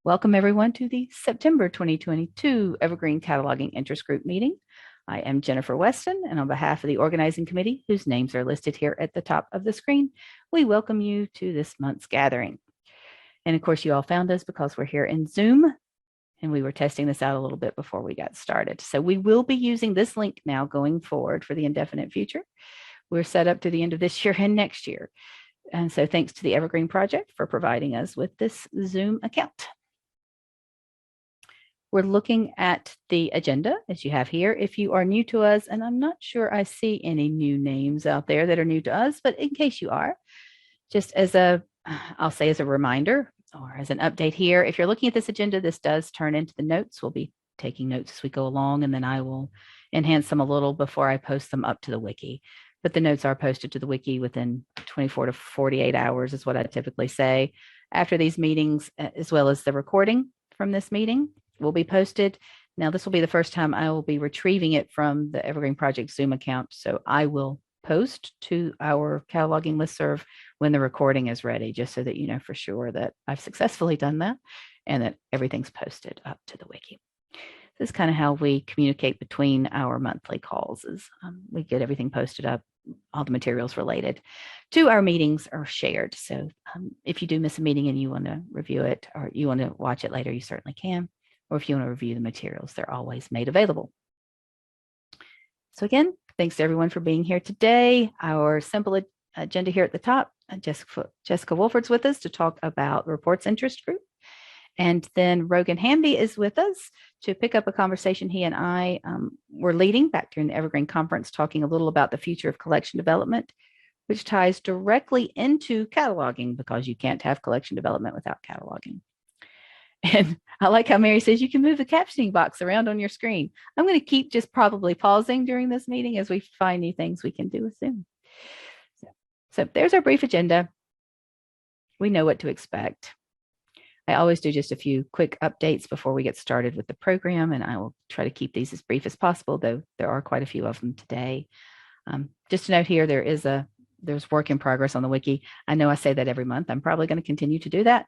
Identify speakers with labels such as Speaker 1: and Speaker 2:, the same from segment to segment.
Speaker 1: Welcome everyone to the September 2022 Evergreen Cataloging Interest Group meeting. I am Jennifer Weston, and on behalf of the organizing committee, whose names are listed here at the top of the screen, we welcome you to this month's gathering. And of course, you all found us because we're here in Zoom, and we were testing this out a little bit before we got started. So we will be using this link now going forward for the indefinite future. We're set up to the end of this year and next year. And so thanks to the Evergreen Project for providing us with this Zoom account. We're looking at the agenda as you have here. If you are new to us, and I'm not sure I see any new names out there that are new to us, but in case you are, just as I'll say as a reminder or as an update here, if you're looking at this agenda, this does turn into the notes. We'll be taking notes as we go along, and then I will enhance them a little before I post them up to the wiki. But the notes are posted to the wiki within 24 to 48 hours is what I typically say. After these meetings, as well as the recording from this meeting, will be posted. Now, this will be the first time I will be retrieving it from the Evergreen Project Zoom account. So I will post to our cataloging listserv when the recording is ready, just so that you know for sure that I've successfully done that and that everything's posted up to the wiki. This is kind of how we communicate between our monthly calls is we get everything posted up, all the materials related to our meetings are shared. So if you do miss a meeting and you want to review it or you want to watch it later, you certainly can. Or if you want to review the materials, they're always made available. So again, thanks to everyone for being here today. Our simple agenda here at the top, Jessica Wolford's with us to talk about reports interest group. And then Rogan Hamby is with us to pick up a conversation he and I were leading back during the Evergreen conference, talking a little about the future of collection development, which ties directly into cataloging because you can't have collection development without cataloging. And I like how Mary says you can move the captioning box around on your screen. I'm going to keep just probably pausing during this meeting as we find new things we can do with Zoom. So there's our brief agenda. We know what to expect. I always do just a few quick updates before we get started with the program, and I will try to keep these as brief as possible, though there are quite a few of them today. Just to note here, there's work in progress on the wiki. I know I say that every month. I'm probably going to continue to do that.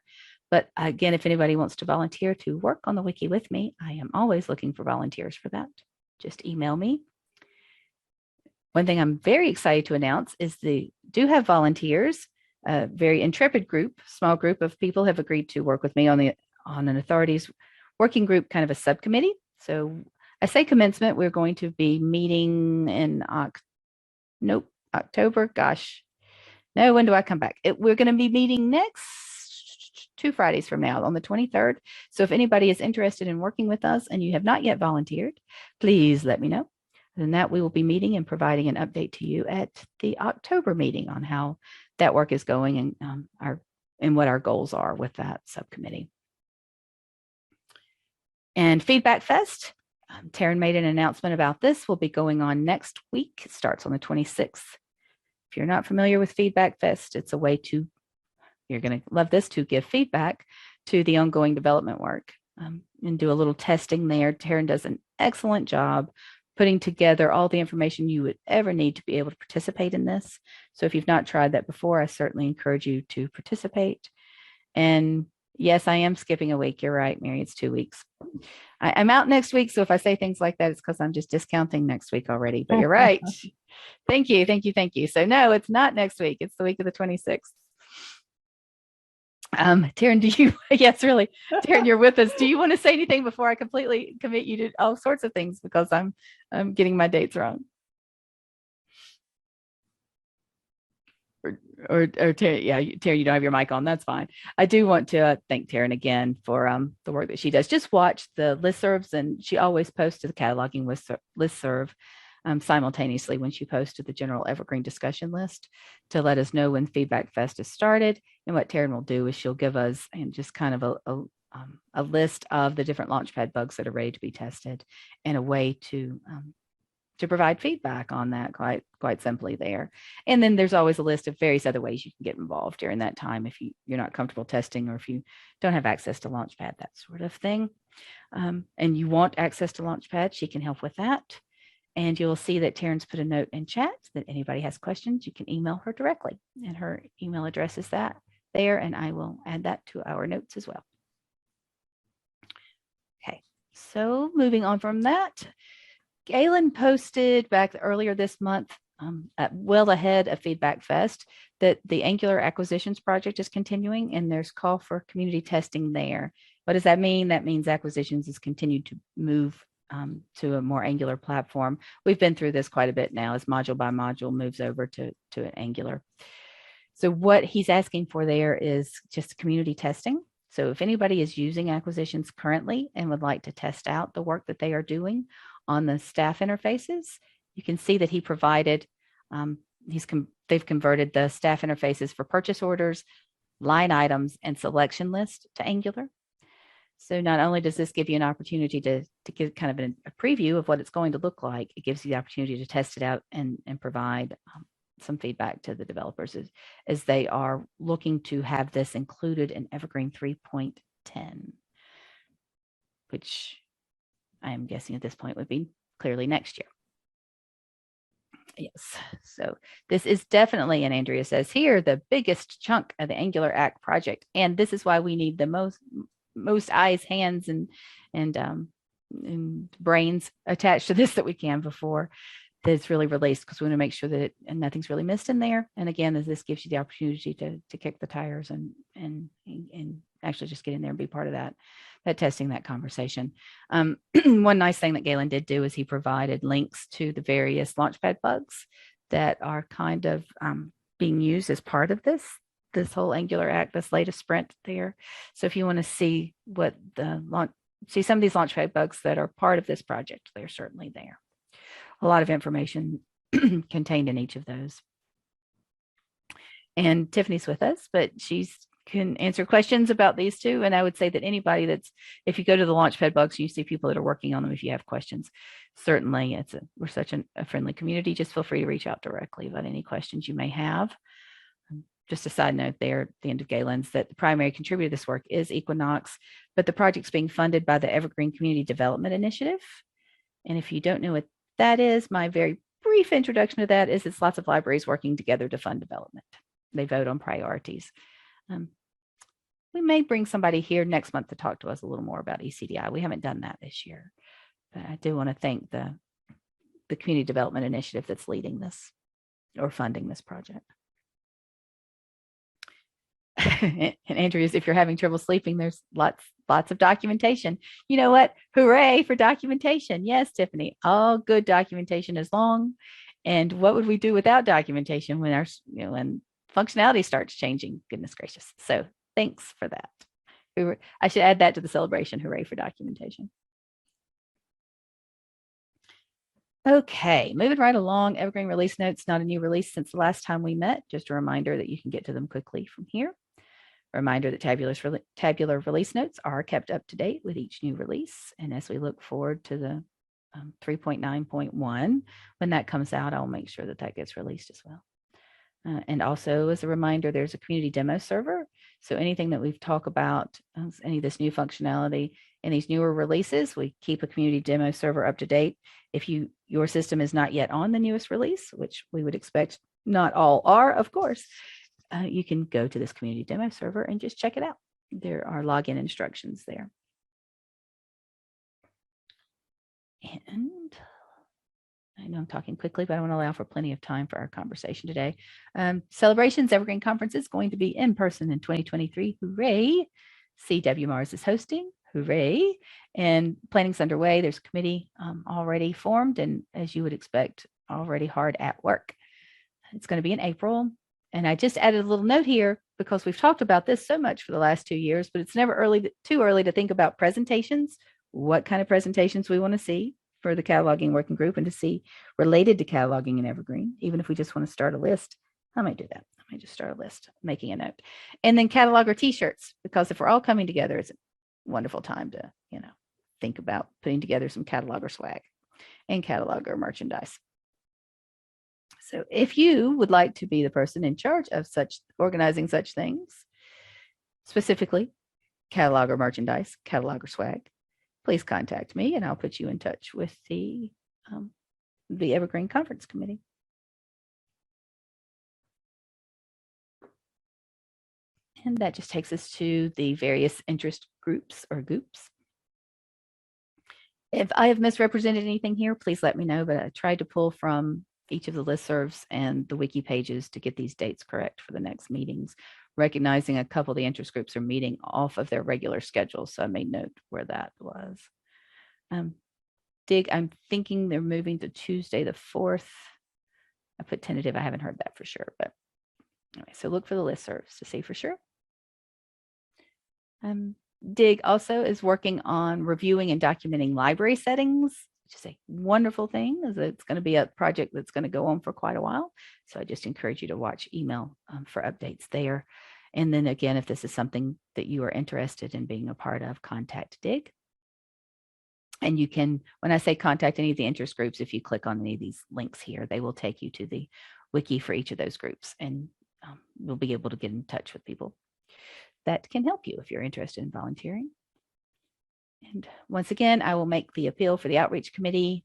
Speaker 1: But again, if anybody wants to volunteer to work on the wiki with me, I am always looking for volunteers for that. Just email me. One thing I'm very excited to announce is do have volunteers. A very intrepid group, small group of people have agreed to work with me on an authorities working group, kind of a subcommittee. So I say commencement, we're going to be meeting in October. Gosh, no, when do I come back? We're going to be meeting next 2 Fridays from now on the 23rd. So if anybody is interested in working with us and you have not yet volunteered, please let me know. And that we will be meeting and providing an update to you at the October meeting on how that work is going and what our goals are with that subcommittee. And Feedback Fest, Taryn made an announcement about this. Will be going on next week. It starts on the 26th. If you're not familiar with Feedback Fest, it's a way to, you're going to love this, to give feedback to the ongoing development work and do a little testing there. Taryn does an excellent job putting together all the information you would ever need to be able to participate in this. So if you've not tried that before, I certainly encourage you to participate. And yes, I am skipping a week. You're right, Mary, it's 2 weeks. I'm out next week. So if I say things like that, it's because I'm just discounting next week already, but you're right. Thank you, thank you, thank you. So no, it's not next week. It's the week of the 26th. Taryn, do you, yes, really, Taryn, you're with us. Do you want to say anything before I completely commit you to all sorts of things because I'm getting my dates wrong? Or Taryn, yeah, Taryn, you don't have your mic on. That's fine. I do want to thank Taryn again for the work that she does. Just watch the listservs, and she always posts to the cataloging listserv simultaneously when she posts to the general Evergreen discussion list to let us know when Feedback Fest is started. And what Taryn will do is she'll give us and just kind of a list of the different Launchpad bugs that are ready to be tested and a way to provide feedback on that quite simply there. And then there's always a list of various other ways you can get involved during that time if you're not comfortable testing or if you don't have access to Launchpad, that sort of thing. And you want access to Launchpad, she can help with that. And you'll see that Taryn's put a note in chat that anybody has questions, you can email her directly. And her email address is that there, and I will add that to our notes as well. So moving on from that, Galen posted back earlier this month, well ahead of Feedback Fest, that the Angular Acquisitions project is continuing and there's call for community testing there. What does that mean? That means Acquisitions has continued to move to a more Angular platform. We've been through this quite a bit now as module by module moves over to an Angular. So what he's asking for there is just community testing. So if anybody is using Acquisitions currently and would like to test out the work that they are doing on the staff interfaces, you can see that he provided, they've converted the staff interfaces for purchase orders, line items, and selection list to Angular. So not only does this give you an opportunity to get kind of a preview of what it's going to look like, it gives you the opportunity to test it out and provide some feedback to the developers as they are looking to have this included in Evergreen 3.10, which I am guessing at this point would be clearly next year. Yes, so this is definitely, and Andrea says here, the biggest chunk of the Angular Act project, and this is why we need the most eyes, hands, and brains attached to this that we can before that's really released, because we want to make sure that nothing's really missed in there. And again, as this gives you the opportunity to kick the tires and actually just get in there and be part of that testing, that conversation. One nice thing that Galen did do is he provided links to the various Launchpad bugs that are kind of being used as part of this whole Angular Act, this latest sprint there. So if you want to see what see some of these Launchpad bugs that are part of this project, they're certainly there. A lot of information contained in each of those. And Tiffany's with us, but she's can answer questions about these two. And I would say that anybody if you go to the Launchpad bugs, you see people that are working on them. If you have questions, certainly we're such a friendly community. Just feel free to reach out directly about any questions you may have. Just a side note there at the end of Galen's, that the primary contributor to this work is Equinox, but the project's being funded by the Evergreen Community Development Initiative. And if you don't know what that is, my very brief introduction to that is it's lots of libraries working together to fund development. They vote on priorities. We may bring somebody here next month to talk to us a little more about ECDI. We haven't done that this year, but I do want to thank the Community Development Initiative that's leading this or funding this project. And Andrea's, if you're having trouble sleeping, there's lots of documentation. You know what? Hooray for documentation. Yes, Tiffany, all good documentation is long. And what would we do without documentation when when functionality starts changing? Goodness gracious. So thanks for that. I should add that to the celebration. Hooray for documentation. Okay, moving right along. Evergreen release notes, not a new release since the last time we met. Just a reminder that you can get to them quickly from here. A reminder that tabular release notes are kept up to date with each new release. And as we look forward to the 3.9.1, when that comes out, I'll make sure that gets released as well. And also as a reminder, there's a community demo server. So anything that we've talked about, any of this new functionality in these newer releases, we keep a community demo server up to date. If your system is not yet on the newest release, which we would expect not all are, of course, you can go to this community demo server and just check it out. There are login instructions there. And I know I'm talking quickly, but I want to allow for plenty of time for our conversation today. Celebrations Evergreen Conference is going to be in person in 2023. Hooray! CW Mars is hosting. Hooray! And planning's underway. There's a committee already formed, and as you would expect, already hard at work. It's going to be in April. And I just added a little note here because we've talked about this so much for the last 2 years, but it's never too early to think about presentations, what kind of presentations we want to see for the cataloging working group and to see related to cataloging in Evergreen. Even if we just want to start a list, I might do that. I might just start a list, making a note. And then cataloger t-shirts, because if we're all coming together, it's a wonderful time to, think about putting together some cataloger swag and cataloger merchandise. So if you would like to be the person in charge of organizing such things, specifically cataloger merchandise, cataloger swag, please contact me and I'll put you in touch with the Evergreen Conference Committee. And that just takes us to the various interest groups or goops. If I have misrepresented anything here, please let me know, but I tried to pull from each of the listservs and the wiki pages to get these dates correct for the next meetings, recognizing a couple of the interest groups are meeting off of their regular schedule. So I made note where that was. Dig, I'm thinking they're moving to Tuesday the 4th. I put tentative. I haven't heard that for sure, but anyway, so look for the listservs to see for sure. Dig also is working on reviewing and documenting library settings, which is a wonderful thing. It's going to be a project that's going to go on for quite a while. So I just encourage you to watch email for updates there. And then again, if this is something that you are interested in being a part of, contact Dig. And you can, when I say contact any of the interest groups, if you click on any of these links here, they will take you to the wiki for each of those groups, and you'll be able to get in touch with people that can help you if you're interested in volunteering. And once again, I will make the appeal for the outreach committee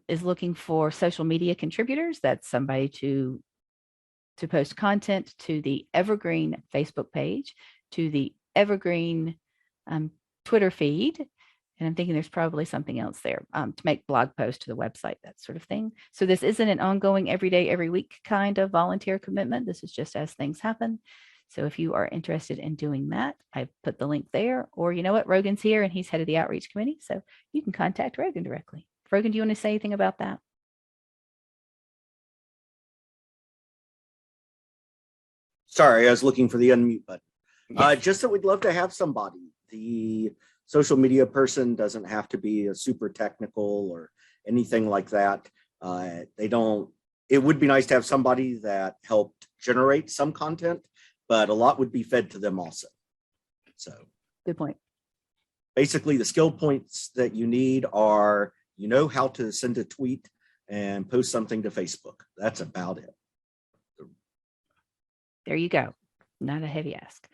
Speaker 1: is looking for social media contributors. That's somebody to post content to the Evergreen Facebook page, to the Evergreen Twitter feed. And I'm thinking there's probably something else there to make blog posts to the website, that sort of thing. So this isn't an ongoing every day, every week kind of volunteer commitment. This is just as things happen. So if you are interested in doing that, I've put the link there. Or you know what, Rogan's here and he's head of the outreach committee. So you can contact Rogan directly. Rogan, do you want to say anything about that?
Speaker 2: Sorry, I was looking for the unmute button. Just that we'd love to have somebody. The social media person doesn't have to be a super technical or anything like that. It would be nice to have somebody that helped generate some content, but a lot would be fed to them also. So
Speaker 1: good point.
Speaker 2: Basically, the skill points that you need are, how to send a tweet and post something to Facebook. That's about it.
Speaker 1: There you go. Not a heavy ask.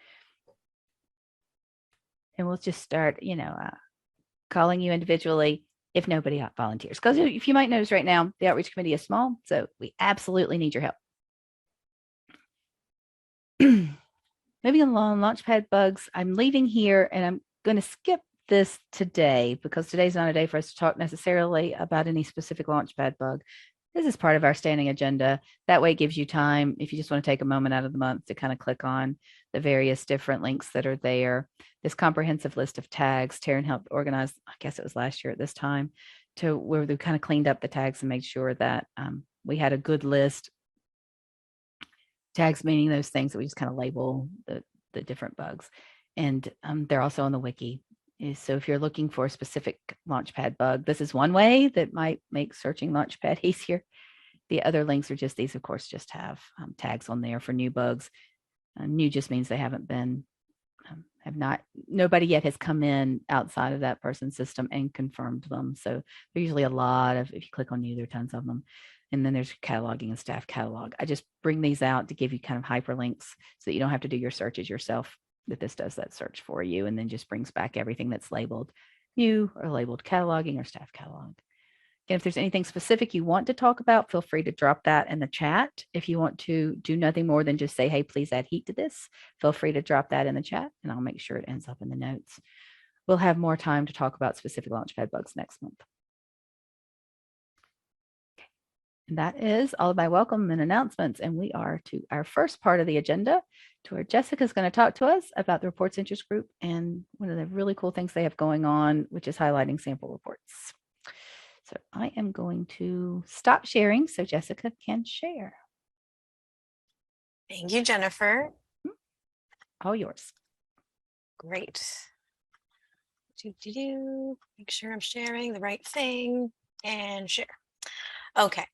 Speaker 1: And we'll just start, calling you individually if nobody volunteers. Because if you might notice right now, the outreach committee is small, so we absolutely need your help. Moving along, Launchpad bugs. I'm leaving here and I'm going to skip this today because today's not a day for us to talk necessarily about any specific Launchpad bug. This is part of our standing agenda. That way it gives you time, if you just want to take a moment out of the month, to kind of click on the various different links that are there. This comprehensive list of tags, Taryn helped organize, I guess it was last year at this time, to where we kind of cleaned up the tags and made sure that we had a good list. Tags meaning those things that we just kind of label the different bugs. And they're also on the wiki. So if you're looking for a specific Launchpad bug, this is one way that might make searching Launchpad easier. The other links are just these, of course, just have tags on there for new bugs. New just means they haven't been, nobody yet has come in outside of that person's system and confirmed them. So there's usually a lot of, if you click on new, there are tons of them. And then there's cataloging and staff catalog. I just bring these out to give you kind of hyperlinks so that you don't have to do your searches yourself, that this does that search for you and then just brings back everything that's labeled new or labeled cataloging or staff catalog. Again, if there's anything specific you want to talk about, feel free to drop that in the chat. If you want to do nothing more than just say, hey, please add heat to this, feel free to drop that in the chat and I'll make sure it ends up in the notes. We'll have more time to talk about specific Launchpad bugs next month. And that is all of my welcome and announcements. And we are to our first part of the agenda, to where Jessica is going to talk to us about the reports interest group and one of the really cool things they have going on, which is highlighting sample reports. So I am going to stop sharing so Jessica can share.
Speaker 3: Thank you, Jennifer.
Speaker 1: All yours.
Speaker 3: Great. Make sure I'm sharing the right thing and share. Okay.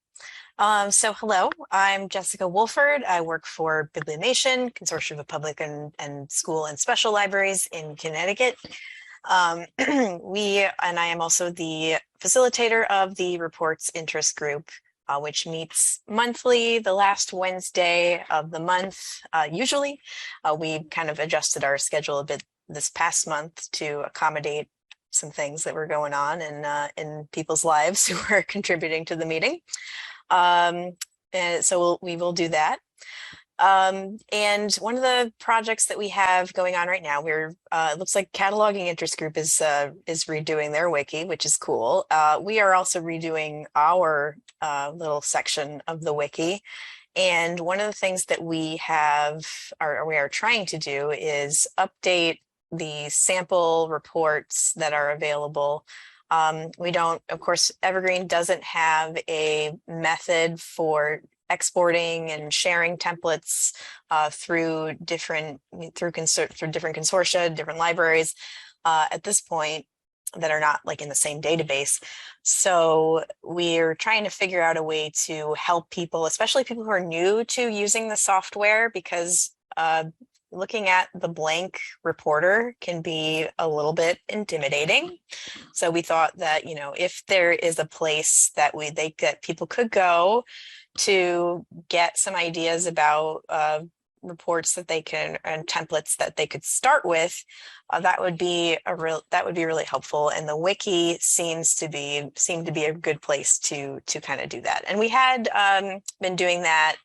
Speaker 3: So hello, I'm Jessica Wolford. I work for Bibliomation, Consortium of Public and School and Special Libraries in Connecticut. I am also the facilitator of the Reports Interest Group, which meets monthly, the last Wednesday of the month, usually. We kind of adjusted our schedule a bit this past month to accommodate some things that were going on in people's lives who were contributing to the meeting. So we will do that. And one of the projects that we have going on right now, we're it looks like Cataloging Interest Group is redoing their wiki, which is cool. We are also redoing our little section of the wiki. And one of the things that we have, or we are trying to do, is update the sample reports that are available. We don't, of course, Evergreen doesn't have a method for exporting and sharing templates through different consortia, different libraries at this point that are not like in the same database. So we're trying to figure out a way to help people, especially people who are new to using the software, because looking at the blank reporter can be a little bit intimidating. So we thought that, you know, if there is a place that people could go to get some ideas about reports that they can, and templates that they could start with, that would be really helpful. And the wiki seemed to be a good place to kind of do that. And we had been doing that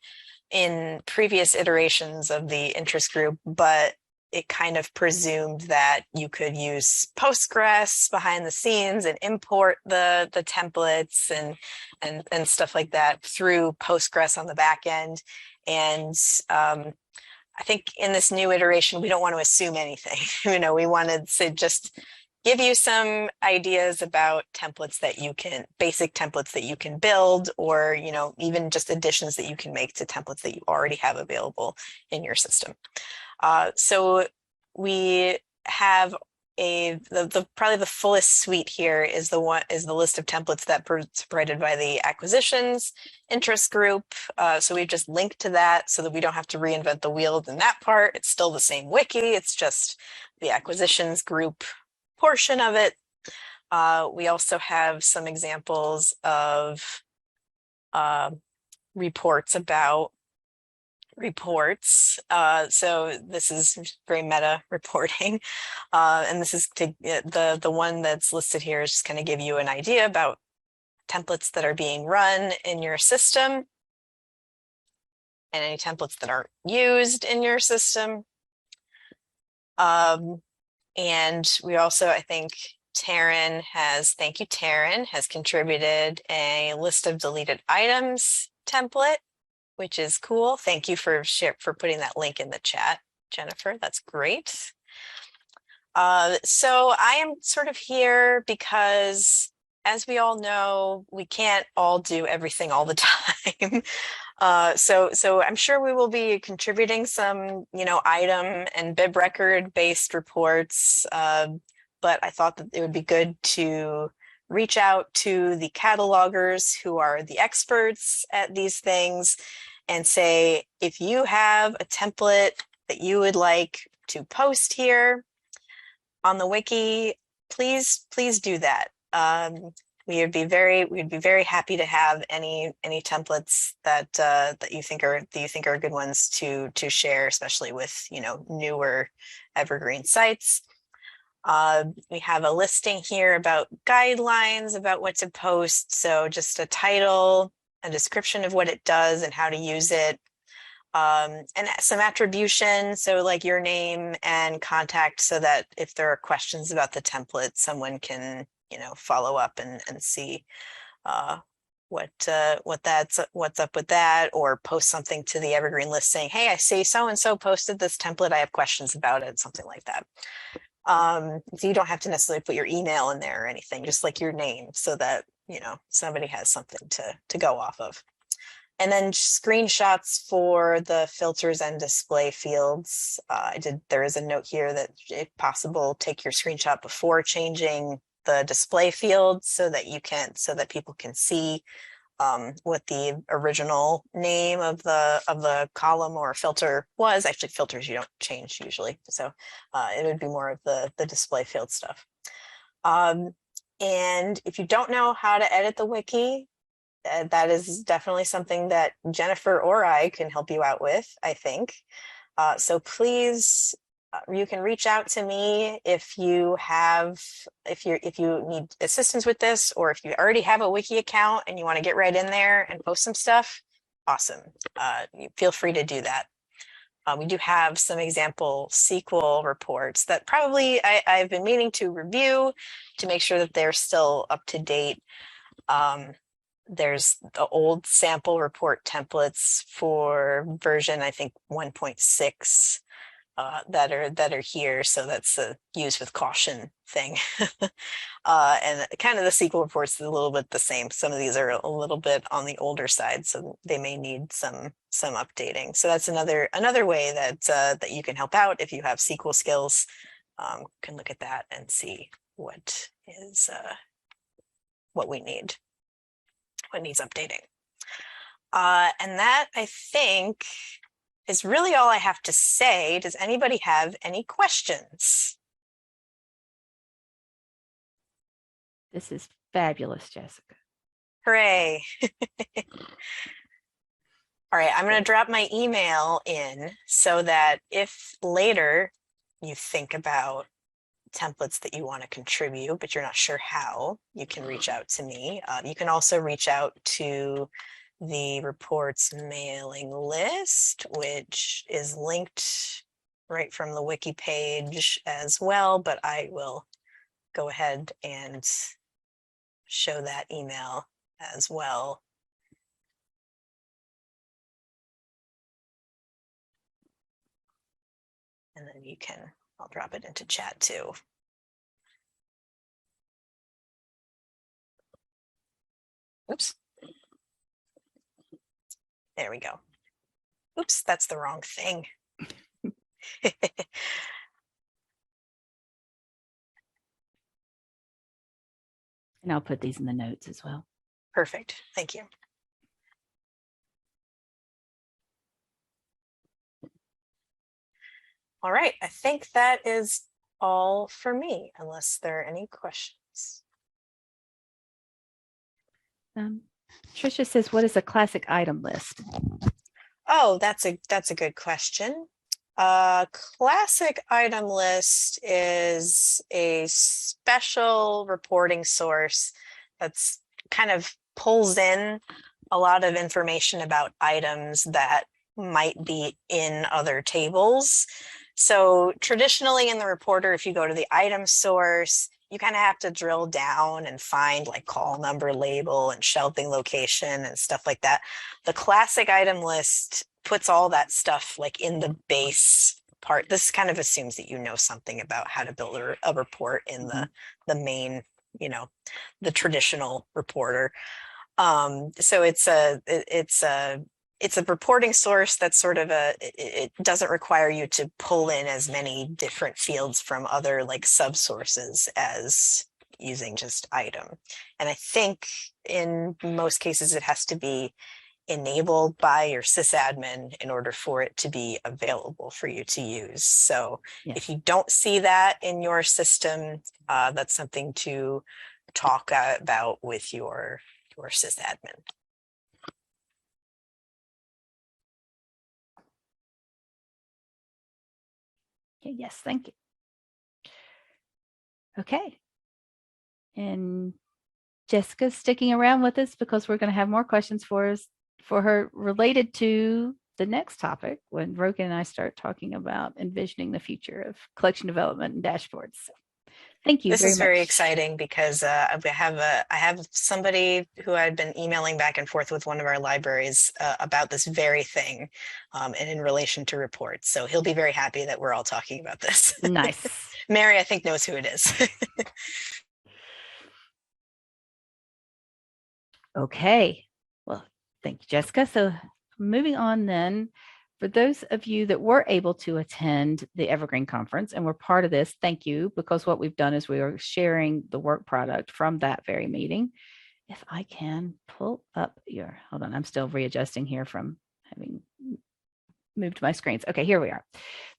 Speaker 3: in previous iterations of the interest group, but it kind of presumed that you could use Postgres behind the scenes and import the templates and stuff like that through Postgres on the back end. And I think in this new iteration, we don't want to assume anything. You know, we wanted to just give you some ideas about basic templates that you can build, or, you know, even just additions that you can make to templates that you already have available in your system. So we have probably the fullest suite here is the list of templates that provided by the acquisitions interest group. So we've just linked to that so that we don't have to reinvent the wheel in that part. It's still the same wiki. It's just the acquisitions group portion of it. We also have some examples of reports about reports. So this is very meta reporting. And this is the one that's listed here is just kind of give you an idea about templates that are being run in your system and any templates that aren't used in your system. And we also, I think thank you, Taryn has contributed a list of deleted items template, which is cool. Thank you for putting that link in the chat, Jennifer. That's great. So I am sort of here because, as we all know, we can't all do everything all the time. So I'm sure we will be contributing some, you know, item and bib record based reports. But I thought that it would be good to reach out to the catalogers who are the experts at these things and say, if you have a template that you would like to post here on the wiki, please do that. We'd be very happy to have any templates that you think are good ones to share, especially with, you know, newer Evergreen sites. We have a listing here about guidelines about what to post. So just a title, a description of what it does and how to use it, and some attribution. So like your name and contact, so that if there are questions about the template, someone can, you know, follow up and see what's up with that, or post something to the Evergreen list saying, hey, I see so-and-so posted this template. I have questions about it, something like that. So you don't have to necessarily put your email in there or anything, just like your name, so that, you know, somebody has something to go off of. And then screenshots for the filters and display fields. There is a note here that if possible, take your screenshot before changing the display fields so that people can see what the original name of the column or filter was. Actually, filters you don't change usually, so it would be more of the display field stuff. And if you don't know how to edit the wiki, that is definitely something that Jennifer or I can help you out with, I think. So please, you can reach out to me if you need assistance with this, or if you already have a wiki account and you want to get right in there and post some stuff. Awesome. Feel free to do that. We do have some example SQL reports that probably I've been meaning to review to make sure that they're still up to date. There's the old sample report templates for version, I think 1.6 that are here. So that's a use with caution thing. And kind of the SQL reports is a little bit the same. Some of these are a little bit on the older side, so they may need some updating. So that's another way that that you can help out if you have SQL skills. Can look at that and see what is what we need, what needs updating. And that, I think, is really all I have to say. Does anybody have any questions?
Speaker 1: This is fabulous, Jessica.
Speaker 3: Hooray. All right, I'm going to drop my email in so that if later you think about templates that you want to contribute, but you're not sure how, you can reach out to me. You can also reach out to the reports mailing list, which is linked right from the wiki page as well, but I will go ahead and show that email as well. And then you can, I'll drop it into chat too. Oops. There we go. Oops, that's the wrong thing.
Speaker 1: And I'll put these in the notes as well.
Speaker 3: Perfect. Thank you. All right. I think that is all for me, unless there are any questions.
Speaker 1: Tricia says, what is a classic item list?
Speaker 3: Oh, that's a good question. Classic item list is a special reporting source that's kind of pulls in a lot of information about items that might be in other tables. So traditionally in the reporter, if you go to the item source, you kind of have to drill down and find like call number, label, and shelving location and stuff like that. The classic item list puts all that stuff like in the base part. This kind of assumes that you know something about how to build a report in the main, you know, the traditional reporter. So it's a reporting source that's sort of it doesn't require you to pull in as many different fields from other like subsources as using just item. And I think in most cases it has to be enabled by your sysadmin in order for it to be available for you to use. So
Speaker 1: Yes.
Speaker 3: If you don't see that in your system, that's something to talk about with your sysadmin.
Speaker 1: Okay, yes, thank you. Okay. And Jessica's sticking around with us because we're going to have more questions for her related to the next topic when Rogan and I start talking about envisioning the future of collection development and dashboards. So, thank you.
Speaker 3: This
Speaker 1: very
Speaker 3: is very
Speaker 1: much.
Speaker 3: exciting because I have somebody who I'd been emailing back and forth with one of our libraries about this very thing, and in relation to reports. So he'll be very happy that we're all talking about this.
Speaker 1: Nice.
Speaker 3: Mary, I think, knows who it is.
Speaker 1: Okay. Well, thank you, Jessica. So moving on then, for those of you that were able to attend the Evergreen conference and were part of this, thank you, because what we've done is we are sharing the work product from that very meeting. If I can pull up hold on, I'm still readjusting here from having moved my screens. Okay, here we are.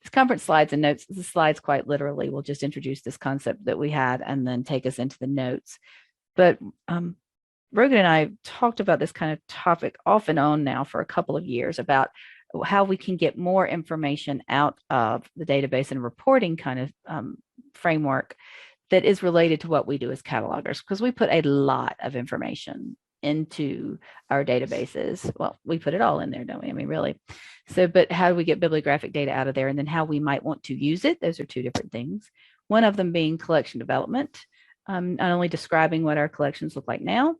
Speaker 1: This conference slides and notes, the slides quite literally will just introduce this concept that we had and then take us into the notes. But Rogan and I talked about this kind of topic off and on now for a couple of years about how we can get more information out of the database and reporting kind of framework that is related to what we do as catalogers, because we put a lot of information into our databases. Well, we put it all in there, don't we? I mean, really. So, but how do we get bibliographic data out of there? And then how we might want to use it. Those are two different things. One of them being collection development, not only describing what our collections look like now,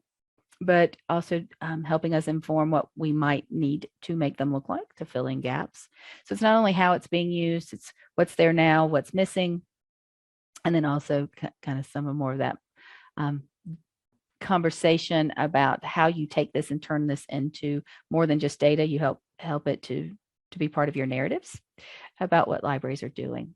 Speaker 1: but also helping us inform what we might need to make them look like to fill in gaps. So it's not only how it's being used, it's what's there now, what's missing, and then also kind of some of more of that conversation about how you take this and turn this into more than just data. You help it to be part of your narratives about what libraries are doing.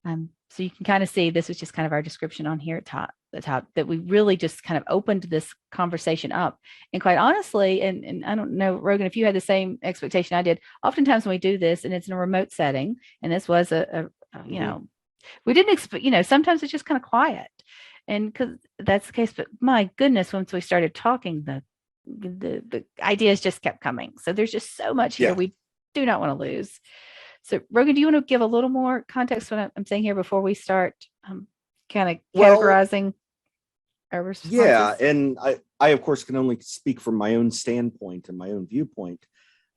Speaker 1: So you can kind of see this is just kind of our description on here at the top, that we really just kind of opened this conversation up. And quite honestly, and I don't know, Rogan, if you had the same expectation I did, oftentimes when we do this and it's in a remote setting, and this was you know, we didn't expect, you know, sometimes it's just kind of quiet. And because that's the case, but my goodness, once we started talking, the ideas just kept coming. So there's just so much here we do not want to lose. So, Rogan, do you want to give a little more context to what I'm saying here before we start kind of categorizing our responses?
Speaker 2: Yeah, and I of course can only speak from my own standpoint and my own viewpoint.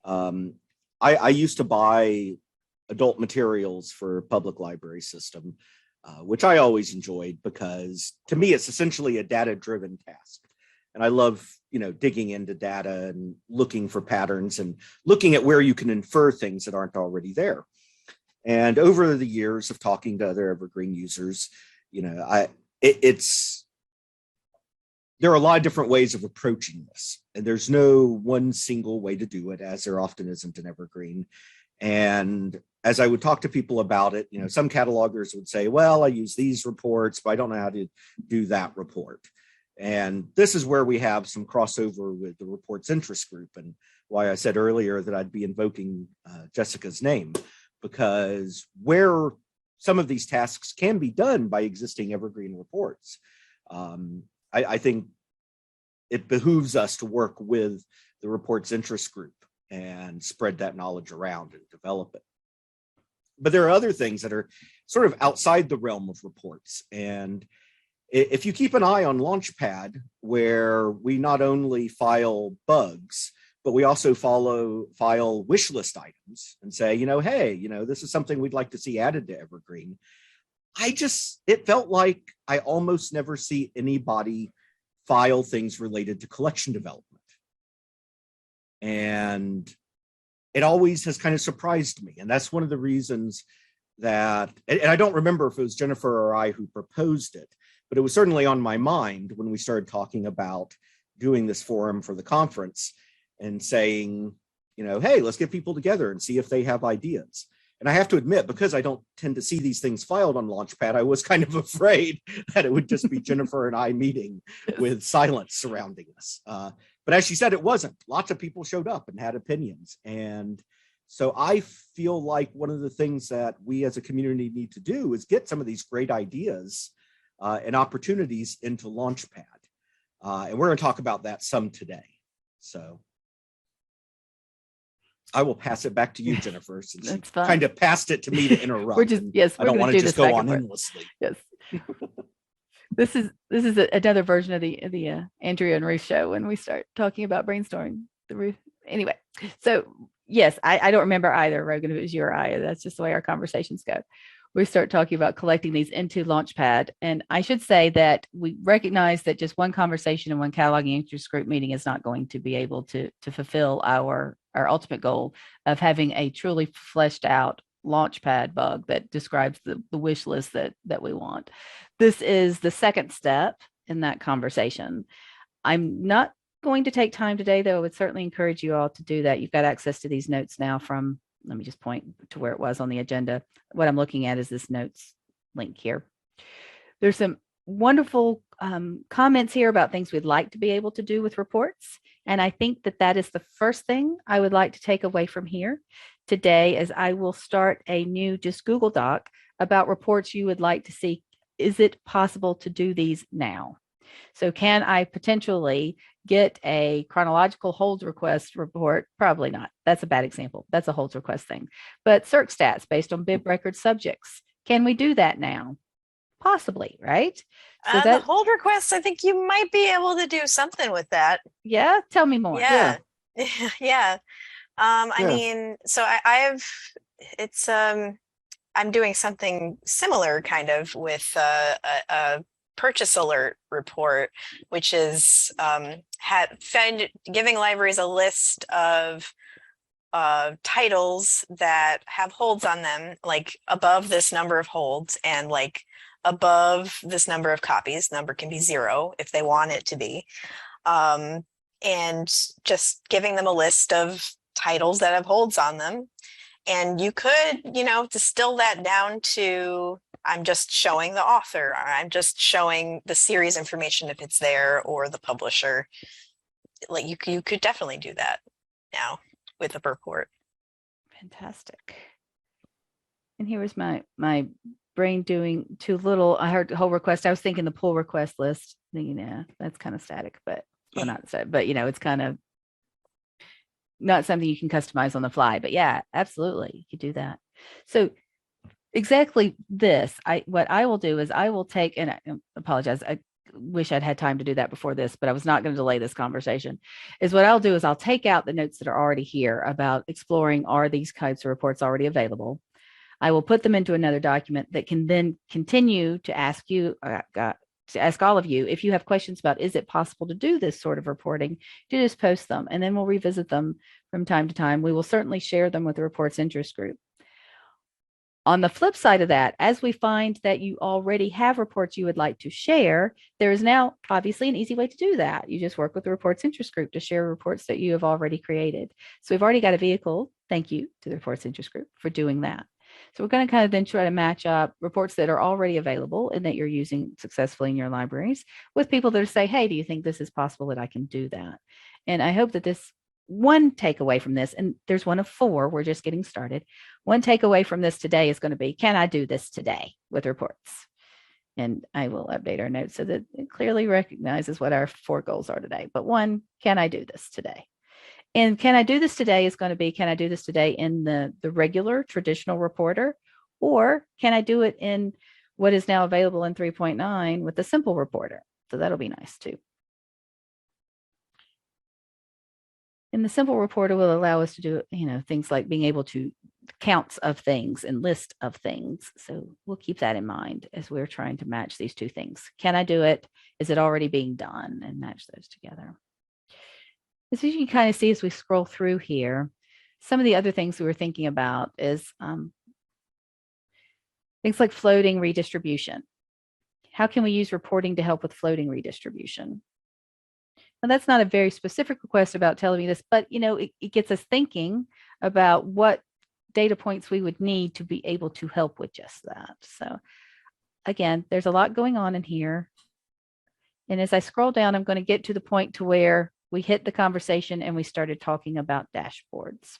Speaker 2: I used to buy adult materials for public library system, which I always enjoyed because to me it's essentially a data-driven task. And I love, you know, digging into data and looking for patterns and looking at where you can infer things that aren't already there. And over the years of talking to other Evergreen users, you know, there are a lot of different ways of approaching this. And there's no one single way to do it, as there often isn't in Evergreen. And as I would talk to people about it, you know, some catalogers would say, well, I use these reports, but I don't know how to do that report. And this is where we have some crossover with the reports interest group, and why I said earlier that I'd be invoking Jessica's name, because where some of these tasks can be done by existing Evergreen reports, I think it behooves us to work with the reports interest group and spread that knowledge around and develop it. But there are other things that are sort of outside the realm of reports. And if you keep an eye on Launchpad, where we not only file bugs, but we also file wish list items and say, you know, hey, you know, this is something we'd like to see added to Evergreen. It felt like I almost never see anybody file things related to collection development. And it always has kind of surprised me. And that's one of the reasons that, and I don't remember if it was Jennifer or I who proposed it, but it was certainly on my mind when we started talking about doing this forum for the conference and saying, you know, hey, let's get people together and see if they have ideas. And I have to admit, because I don't tend to see these things filed on Launchpad, I was kind of afraid that it would just be Jennifer and I meeting with silence surrounding us. But as she said, it wasn't. Lots of people showed up and had opinions. And so I feel like one of the things that we as a community need to do is get some of these great ideas and opportunities into Launchpad. And we're going to talk about that some today. So I will pass it back to you, Jennifer, since you kind of passed it to me to interrupt. I don't want to just go on endlessly.
Speaker 1: Yes. This is another version of the Andrea and Ruth show when we start talking about brainstorming the Ruth. Anyway, so yes, I don't remember either, Rogan, if it was you or I. That's just the way our conversations go. We start talking about collecting these into Launchpad. And I should say that we recognize that just one conversation and one cataloging interest group meeting is not going to be able to fulfill our ultimate goal of having a truly fleshed out Launchpad bug that describes the wish list that we want. This is the second step in that conversation. I'm not going to take time today, though I would certainly encourage you all to do that. You've got access to these notes now from, let me just point to where it was on the agenda. What I'm looking at is this notes link here. There's some wonderful comments here about things we'd like to be able to do with reports. And I think that is the first thing I would like to take away from here today, as I will start a new just Google Doc about reports you would like to see. Is it possible to do these now? So can I potentially get a chronological holds request report? Probably not. That's a bad example. That's a holds request thing. But circ stats based on bib record subjects. Can we do that now? Possibly, right? So
Speaker 3: The
Speaker 1: that,
Speaker 3: hold requests, I think you might be able to do something with that.
Speaker 1: yeah, tell me more.
Speaker 3: Yeah. Yeah. I
Speaker 2: Yeah.
Speaker 3: mean, so it's, I'm doing something similar kind of with a purchase alert report, which is giving libraries a list of titles that have holds on them, like above this number of holds and like above this number of copies. Number can be 0 if they want it to be. And just giving them a list of titles that have holds on them. And you could, distill that down to I'm just showing the author, or I'm just showing the series information if it's there, or the publisher. Like you could definitely do that now with a report.
Speaker 1: Fantastic. And here was my brain doing too little. I heard the whole request. I was thinking the pull request list. Thinking, yeah, that's kind of static, but well, not static, but it's kind of not something you can customize on the fly. But yeah, absolutely, you could do that. So exactly this. What I will do is I will take, and I apologize. I wish I'd had time to do that before this, but I was not going to delay this conversation. Is what I'll do is I'll take out the notes that are already here about exploring, are these types of reports already available? I will put them into another document that can then continue to ask you, to ask all of you, if you have questions about, is it possible to do this sort of reporting, to just post them, and then we'll revisit them from time to time. We will certainly share them with the reports interest group. On the flip side of that, as we find that you already have reports you would like to share, there is now obviously an easy way to do that. You just work with the reports interest group to share reports that you have already created. So we've already got a vehicle. Thank you to the reports interest group for doing that. So we're going to kind of then try to match up reports that are already available and that you're using successfully in your libraries with people that say, hey, do you think this is possible that I can do that? And I hope that this one takeaway from this, and there's one of 4, we're just getting started. One takeaway from this today is going to be, can I do this today with reports? And I will update our notes so that it clearly recognizes what our 4 goals are today. But one, can I do this today? And can I do this today is going to be, can I do this today in the regular traditional reporter, or can I do it in what is now available in 3.9 with the simple reporter? So that'll be nice too. And the simple reporter will allow us to do, things like being able to counts of things and list of things. So we'll keep that in mind as we're trying to match these 2 things. Can I do it? Is it already being done? And match those together. As you can kind of see as we scroll through here, some of the other things we were thinking about is things like floating redistribution. How can we use reporting to help with floating redistribution? Now, that's not a very specific request about telling me this, but it gets us thinking about what data points we would need to be able to help with just that. So again, there's a lot going on in here. And as I scroll down, I'm going to get to the point to where we hit the conversation and we started talking about dashboards.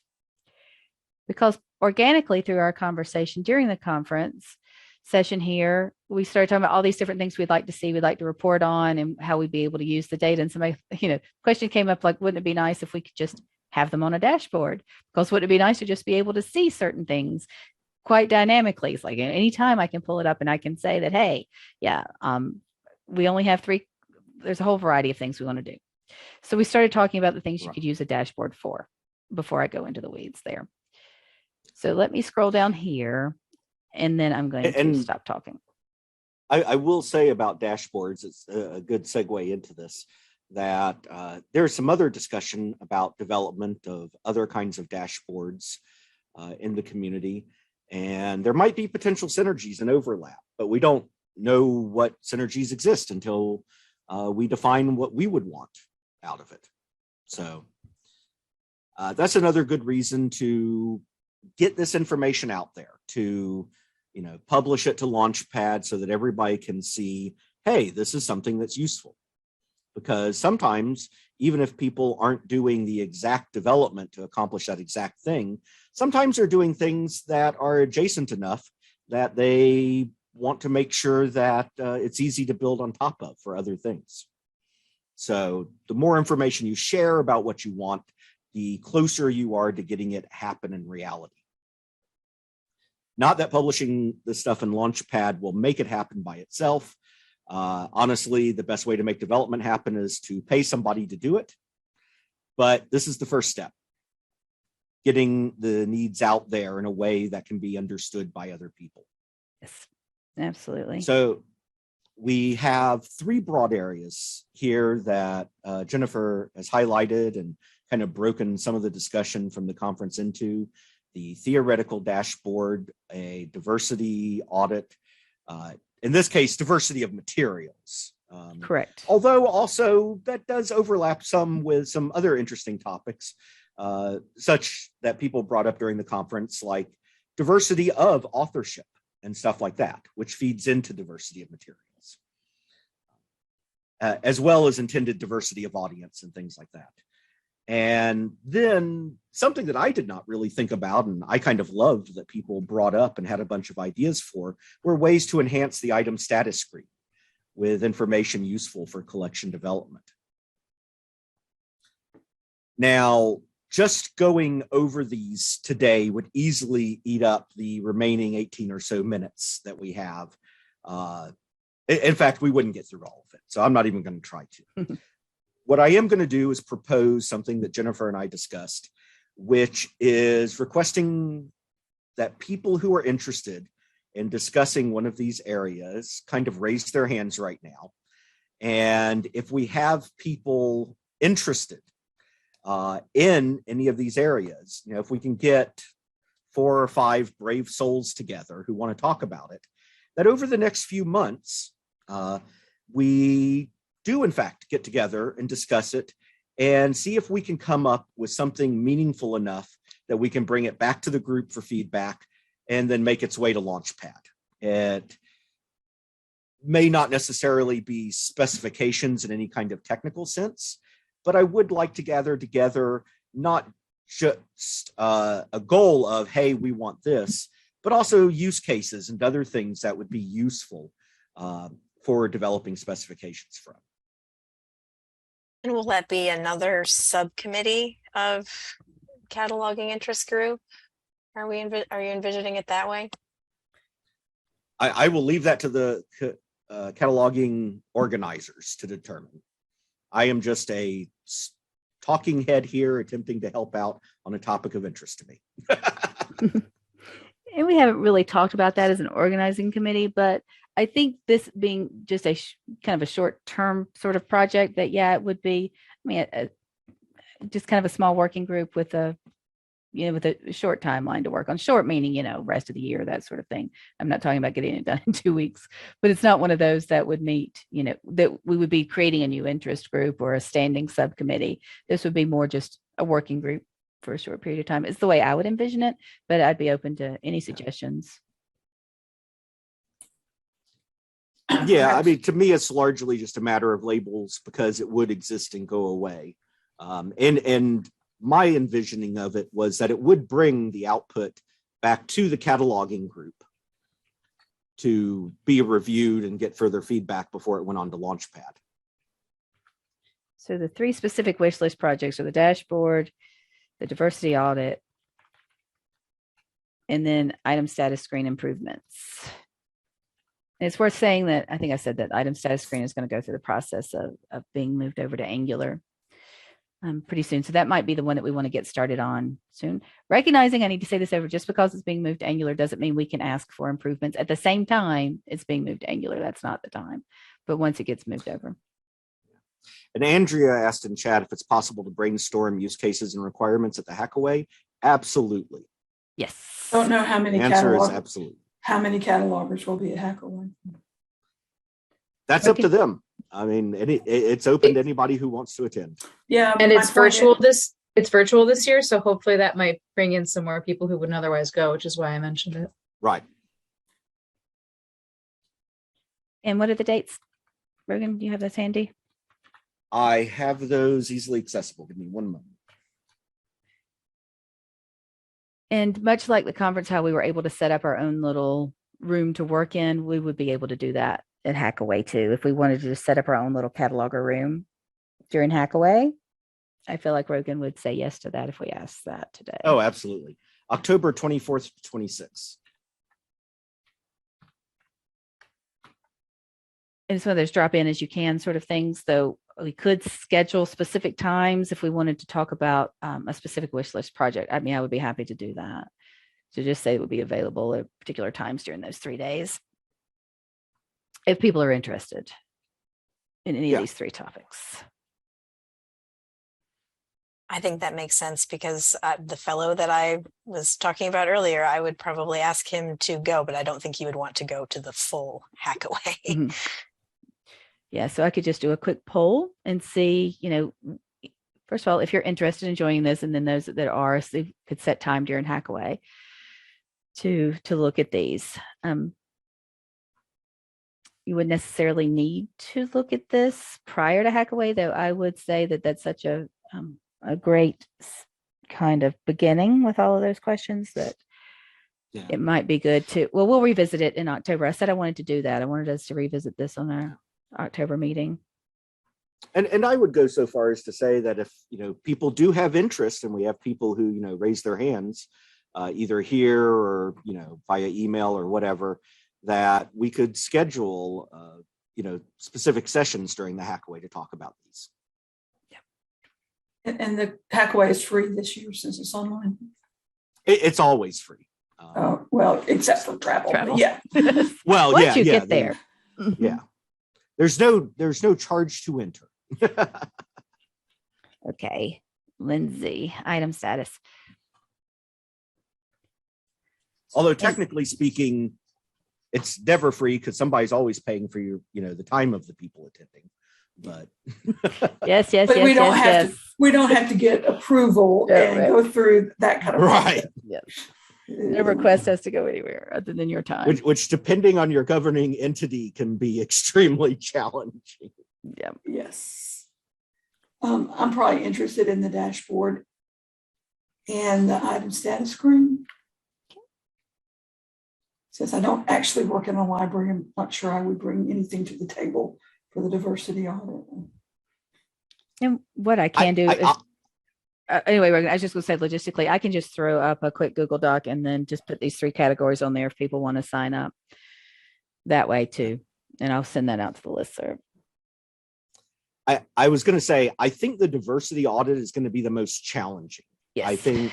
Speaker 1: Because organically through our conversation during the conference session here, we started talking about all these different things we'd like to see, we'd like to report on, and how we'd be able to use the data. And somebody, question came up like, wouldn't it be nice if we could just have them on a dashboard? Because wouldn't it be nice to just be able to see certain things quite dynamically? It's like anytime I can pull it up and I can say that, hey, yeah, we only have 3. There's a whole variety of things we want to do. So we started talking about the things you could use a dashboard for before I go into the weeds there. So let me scroll down here, and then I'm going to stop talking.
Speaker 2: I will say about dashboards, it's a good segue into this, that there's some other discussion about development of other kinds of dashboards in the community. And there might be potential synergies and overlap, but we don't know what synergies exist until we define what we would want out of it. So that's another good reason to get this information out there, to publish it to Launchpad so that everybody can see, hey, this is something that's useful. Because sometimes, even if people aren't doing the exact development to accomplish that exact thing, sometimes they're doing things that are adjacent enough that they want to make sure that it's easy to build on top of for other things. So the more information you share about what you want, the closer you are to getting it happen in reality. Not that publishing this stuff in Launchpad will make it happen by itself. Honestly, the best way to make development happen is to pay somebody to do it. But this is the first step, getting the needs out there in a way that can be understood by other people.
Speaker 1: Yes, absolutely.
Speaker 2: So we have three broad areas here that Jennifer has highlighted and kind of broken some of the discussion from the conference into: the theoretical dashboard, a diversity audit, in this case, diversity of materials.
Speaker 1: Correct.
Speaker 2: Although also that does overlap some with some other interesting topics, such that people brought up during the conference, like diversity of authorship and stuff like that, which feeds into diversity of materials, as well as intended diversity of audience and things like that. And then something that I did not really think about, and I kind of loved that people brought up and had a bunch of ideas for, were ways to enhance the item status screen with information useful for collection development. Now, just going over these today would easily eat up the remaining 18 or so minutes that we have. In fact, we wouldn't get through all of it, so I'm not even going to try to. What I am going to do is propose something that Jennifer and I discussed, which is requesting that people who are interested in discussing one of these areas kind of raise their hands right now. And if we have people interested in any of these areas, you know, if we can get 4 or 5 brave souls together who want to talk about it, that over the next few months, we do in fact get together and discuss it and see if we can come up with something meaningful enough that we can bring it back to the group for feedback and then make its way to Launchpad. It may not necessarily be specifications in any kind of technical sense, but I would like to gather together not just a goal of, hey, we want this, but also use cases and other things that would be useful for developing specifications from.
Speaker 3: And will that be another subcommittee of cataloging interest group? Are you envisioning it that way?
Speaker 2: I will leave that to the cataloging organizers to determine. I am just a talking head here attempting to help out on a topic of interest to me.
Speaker 1: And we haven't really talked about that as an organizing committee, but I think this being just a kind of a short-term sort of project, that it would be, I mean, just kind of a small working group with a, with a short timeline to work on. Short meaning, rest of the year, that sort of thing. I'm not talking about getting it done in 2 weeks, but it's not one of those that would meet, that we would be creating a new interest group or a standing subcommittee. This would be more just a working group for a short period of time. It's the way I would envision it, but I'd be open to any suggestions.
Speaker 2: Yeah, I mean, to me, it's largely just a matter of labels because it would exist and go away. And my envisioning of it was that it would bring the output back to the cataloging group to be reviewed and get further feedback before it went on to Launchpad.
Speaker 1: So the 3 specific wish list projects are the dashboard, the diversity audit, and then item status screen improvements. And it's worth saying that I think I said that item status screen is going to go through the process of being moved over to Angular pretty soon. So that might be the one that we want to get started on soon. Recognizing, I need to say this over, just because it's being moved to Angular doesn't mean we can ask for improvements at the same time it's being moved to Angular. That's not the time. But once it gets moved over.
Speaker 2: And Andrea asked in chat if it's possible to brainstorm use cases and requirements at the Hackaway. Absolutely.
Speaker 1: Yes.
Speaker 4: Don't know how many
Speaker 2: The answer is absolutely.
Speaker 4: How many catalogers will be at Hackaway?
Speaker 2: That's up to them. I mean, it's open to anybody who wants to attend.
Speaker 4: Yeah,
Speaker 5: and it's virtual this year, so hopefully that might bring in some more people who wouldn't otherwise go, which is why I mentioned it.
Speaker 2: Right.
Speaker 1: And what are the dates? Rogan, do you have those handy?
Speaker 2: I have those easily accessible. Give me one moment.
Speaker 1: And much like the conference, how we were able to set up our own little room to work in, we would be able to do that at Hackaway too. If we wanted to just set up our own little cataloger room during Hackaway, I feel like Rogan would say yes to that if we asked that today.
Speaker 2: Oh, absolutely. October 24th to 26th.
Speaker 1: it's one of those drop in as you can sort of things. Though we could schedule specific times if we wanted to talk about a specific wish list project. I mean, I would be happy to do that. So just say it would be available at particular times during those 3 days if people are interested in any of these 3 topics.
Speaker 3: I think that makes sense because the fellow that I was talking about earlier, I would probably ask him to go, but I don't think he would want to go to the full hackaway.
Speaker 1: Mm-hmm. Yeah, so I could just do a quick poll and see, first of all, if you're interested in joining this, and then those that are, so you could set time during hackaway to look at these. You wouldn't necessarily need to look at this prior to hackaway, though I would say that that's such a great kind of beginning with all of those questions that it might be good to, well, we'll revisit it in October. I said I wanted to do that. I wanted us to revisit this on our October meeting.
Speaker 2: And I would go so far as to say that if, people do have interest, and we have people who, raise their hands, either here or, via email or whatever, that we could schedule, specific sessions during the hackaway to talk about these.
Speaker 4: And the hackaway is free this year since it's online.
Speaker 2: It's always free.
Speaker 4: Well, except for travel. Yeah.
Speaker 2: Well,
Speaker 1: once you get there.
Speaker 2: Yeah. There's no charge to enter.
Speaker 1: Okay. Lindsay, item status.
Speaker 2: Although technically speaking, it's never free because somebody's always paying for your, the time of the people attending. But
Speaker 1: yes.
Speaker 4: But we don't have to get approval and go through that kind of
Speaker 2: right.
Speaker 1: Yes. No request has to go anywhere other than your time.
Speaker 2: Which depending on your governing entity can be extremely challenging.
Speaker 1: Yeah.
Speaker 4: Yes. I'm probably interested in the dashboard and the item status screen. Since I don't actually work in a library, I'm not sure I would bring anything to the table for the diversity audit.
Speaker 1: And what I can do is, anyway, I was just going to say logistically, I can just throw up a quick Google Doc and then just put these 3 categories on there if people want to sign up that way too. And I'll send that out to the listserv.
Speaker 2: I was going to say, I think the diversity audit is going to be the most challenging.
Speaker 1: Yes.
Speaker 2: I think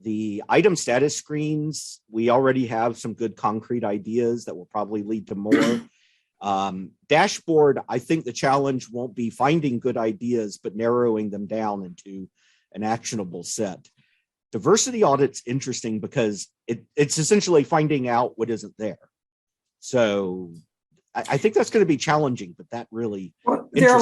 Speaker 2: the item status screens, we already have some good concrete ideas that will probably lead to more. Dashboard, I think the challenge won't be finding good ideas, but narrowing them down into an actionable set. Diversity audit's interesting because it's essentially finding out what isn't there. So I think that's going to be challenging, but that really
Speaker 4: there's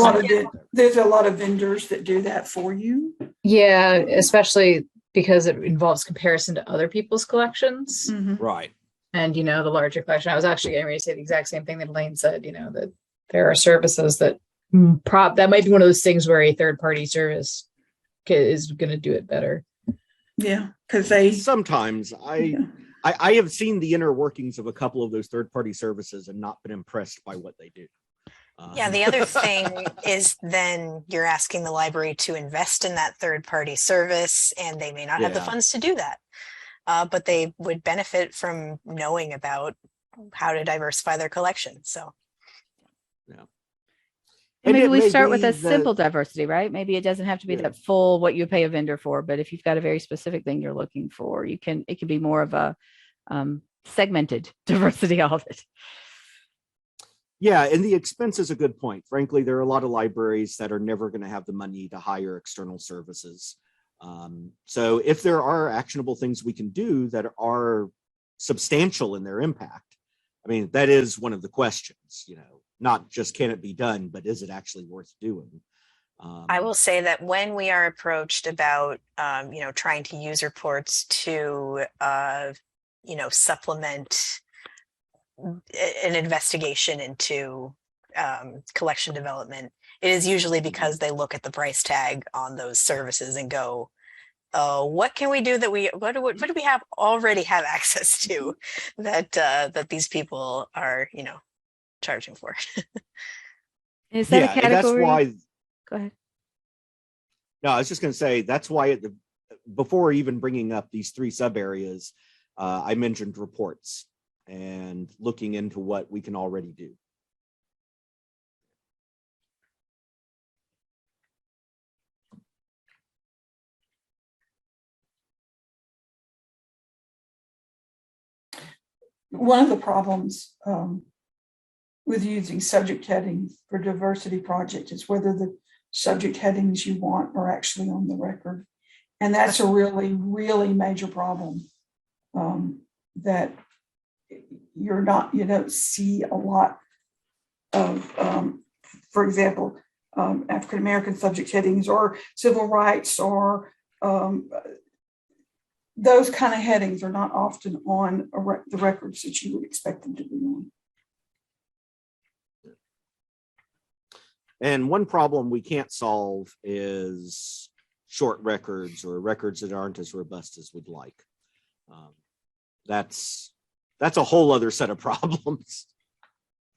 Speaker 4: a lot of vendors that do that for you.
Speaker 5: Yeah, especially because it involves comparison to other people's collections.
Speaker 4: Mm-hmm.
Speaker 2: Right.
Speaker 5: And, the larger collection. I was actually getting ready to say the exact same thing that Elaine said, that there are services that that might be one of those things where a third-party service is going to do it better.
Speaker 4: Yeah, because
Speaker 2: sometimes I have seen the inner workings of a couple of those third-party services and not been impressed by what they do.
Speaker 3: Yeah, the other thing is then you're asking the library to invest in that third-party service, and they may not have the funds to do that. But they would benefit from knowing about how to diversify their collection. So,
Speaker 1: and maybe we start with a simple diversity, right? Maybe it doesn't have to be that full what you pay a vendor for, but if you've got a very specific thing you're looking for, it can be more of a segmented diversity audit.
Speaker 2: Yeah, and the expense is a good point. Frankly, there are a lot of libraries that are never going to have the money to hire external services. So if there are actionable things we can do that are substantial in their impact, I mean, that is one of the questions, not just can it be done, but is it actually worth doing?
Speaker 3: I will say that when we are approached about, trying to use reports to, supplement an investigation into collection development, it is usually because they look at the price tag on those services and go, oh, what can we do what do we already have access to that these people are, charging for?
Speaker 1: Is that a category?
Speaker 2: That's why.
Speaker 1: Go ahead.
Speaker 2: No, I was just going to say that's why before even bringing up these 3 sub areas, I mentioned reports and looking into what we can already do.
Speaker 4: one of the problems with using subject headings for diversity project is whether the subject headings you want are actually on the record. And that's a really, really major problem that you don't see a lot of, for example, African American subject headings or civil rights or those kind of headings are not often on the records that you would expect them to be on.
Speaker 2: And one problem we can't solve is short records or records that aren't as robust as we'd like. That's a whole other set of problems.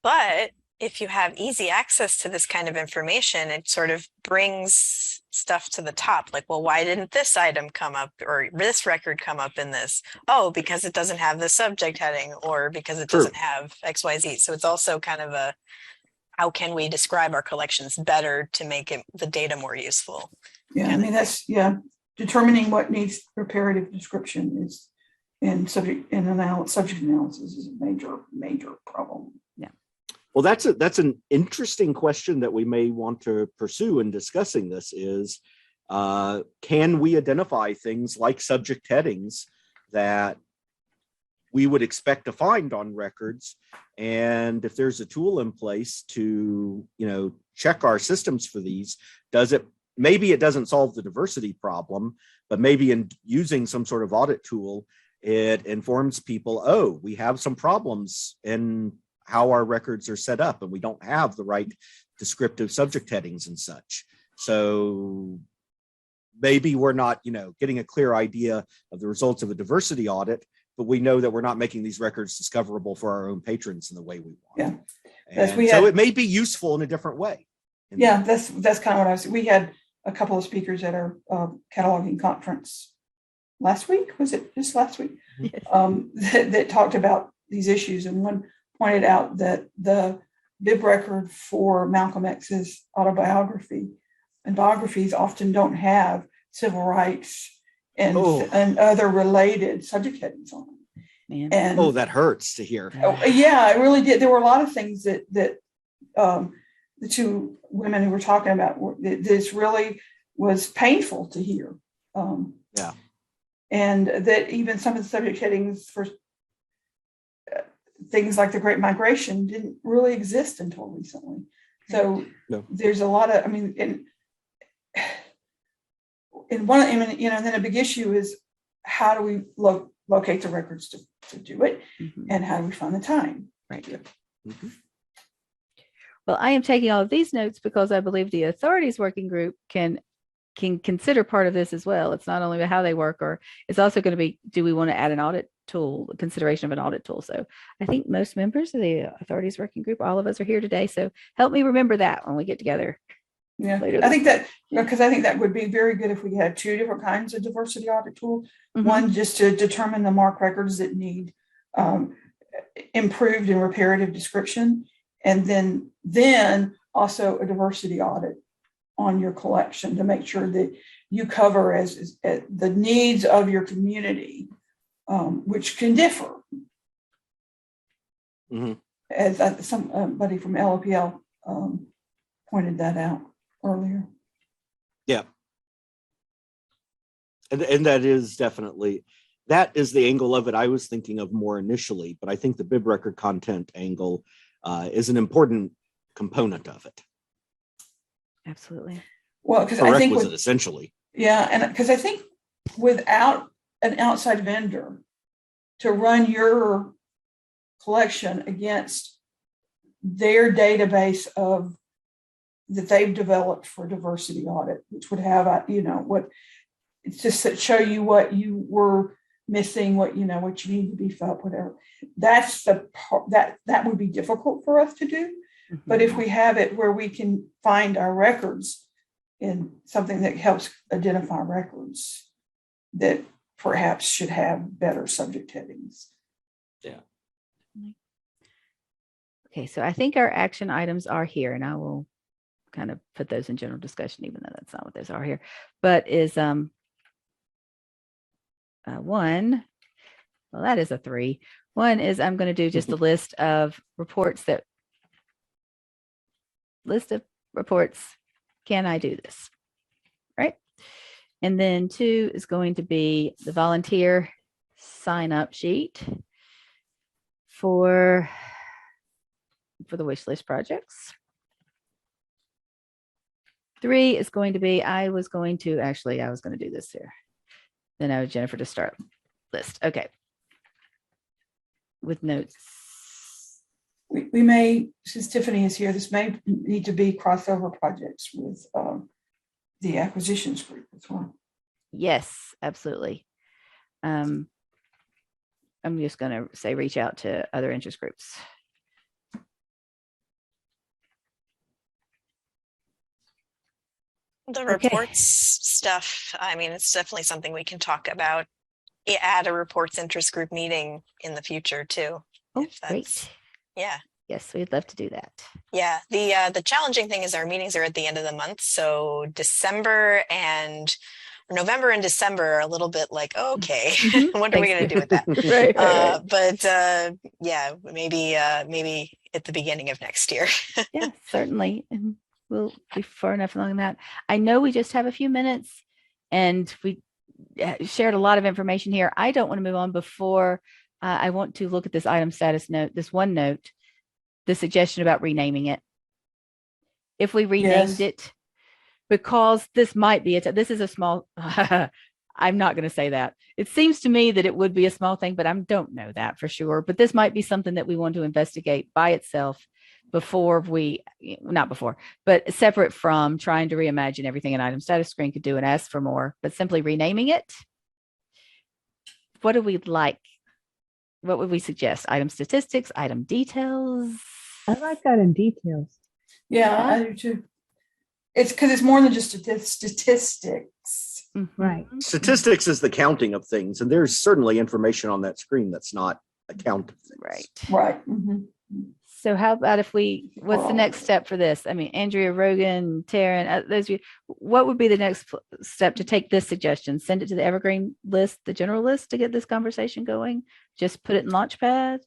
Speaker 3: But if you have easy access to this kind of information, it sort of brings stuff to the top. Like, well, why didn't this item come up or this record come up in this? Oh, because it doesn't have the subject heading or because it doesn't have XYZ. So it's also kind of a, how can we describe our collections better to make the data more useful?
Speaker 4: Yeah, I mean, determining what needs reparative description is subject analysis is a major problem.
Speaker 2: Yeah. Well, that's an interesting question that we may want to pursue in discussing this is, can we identify things like subject headings that we would expect to find on records? And if there's a tool in place to, check our systems for these, maybe it doesn't solve the diversity problem, but maybe in using some sort of audit tool, it informs people, oh, we have some problems in how our records are set up and we don't have the right descriptive subject headings and such. So maybe we're not, getting a clear idea of the results of a diversity audit, but we know that we're not making these records discoverable for our own patrons in the way we want.
Speaker 4: Yeah.
Speaker 2: So it may be useful in a different way.
Speaker 4: Yeah, that's kind of what I was. We had a couple of speakers at our cataloging conference last week. Was it just last week?
Speaker 1: Yes.
Speaker 4: That talked about these issues, and one pointed out that the bib record for Malcolm X's autobiography and biographies often don't have civil rights and other related subject headings on them.
Speaker 1: Man.
Speaker 4: And
Speaker 2: that hurts to hear.
Speaker 4: Yeah, it really did. There were a lot of things that the two women who were talking about, this really was painful to hear. And that even some of the subject headings for things like the Great Migration didn't really exist until recently. So there's a lot of, then a big issue is how do we locate the records to do it, and how do we find the time?
Speaker 1: Right.
Speaker 2: Mm-hmm.
Speaker 1: Well, I am taking all of these notes because I believe the authorities working group can consider part of this as well. It's not only about how they work, or it's also going to be, do we want to add an audit tool, consideration of an audit tool? So I think most members of the authorities working group, all of us are here today. So help me remember that when we get together.
Speaker 4: Yeah, I think that, because I think that would be very good if we had two different kinds of diversity audit tools. One just to determine the MARC records that need improved and reparative description, and then also a diversity audit on your collection to make sure that you cover as the needs of your community, which can differ. As somebody from LOPL pointed that out earlier.
Speaker 2: Yeah. And that is definitely, that is the angle of it I was thinking of more initially, but I think the bib record content angle is an important component of it.
Speaker 1: Absolutely.
Speaker 4: Well, because I think
Speaker 2: essentially.
Speaker 4: Yeah, and because I think without an outside vendor to run your collection against their database that they've developed for diversity audit, which would have it's just to show you what you were missing, what you need to beef up, whatever. That's the part that would be difficult for us to do. But if we have it where we can find our records in something that helps identify records that perhaps should have better subject headings.
Speaker 2: Yeah.
Speaker 1: Okay, so I think our action items are here, and I will kind of put those in general discussion, even though that's not what those are here. But is one, Well, that is a 3. One is I'm going to do just a list of reports. Can I do this? Right. And then 2 is going to be the volunteer sign up sheet for the wish list projects. 3 is going to be, I was going to do this here. Then I would Jennifer to start list. Okay. With notes.
Speaker 4: We may, since Tiffany is here, this may need to be crossover projects with the acquisitions group as well.
Speaker 1: Yes, absolutely. I'm just going to say reach out to other interest groups.
Speaker 3: The
Speaker 1: Okay.
Speaker 3: reports stuff, I mean, it's definitely something we can talk about at a reports interest group meeting in the future too.
Speaker 1: Oh,
Speaker 3: if that's,
Speaker 1: great.
Speaker 3: Yeah.
Speaker 1: Yes, we'd love to do that.
Speaker 3: Yeah. The challenging thing is our meetings are at the end of the month. So November and December are a little bit like, okay, what are we going to do with that?
Speaker 1: Right.
Speaker 3: But yeah, maybe at the beginning of next year.
Speaker 1: Yeah, certainly. And we'll be far enough along that. I know we just have a few minutes and we shared a lot of information here. I don't want to move on before I want to look at this item status note, this one note, the suggestion about renaming it. If we renamed it, because this might be this is a small, I'm not going to say that. It seems to me that it would be a small thing, but I don't know that for sure. But this might be something that we want to investigate by itself but separate from trying to reimagine everything an item status screen could do and ask for more, but simply renaming it. What do we like? What would we suggest? Item statistics, item details?
Speaker 6: I like that in details.
Speaker 4: Yeah, I do too. It's because it's more than just statistics.
Speaker 1: Mm-hmm.
Speaker 6: Right.
Speaker 2: Statistics is the counting of things, and there's certainly information on that screen that's not a count of things.
Speaker 4: Right. Mm-hmm.
Speaker 1: So how about if what's the next step for this? I mean, Andrea, Rogan, Taryn, those of you, what would be the next step to take this suggestion? Send it to the Evergreen list, the general list, to get this conversation going? Just put it in Launchpad?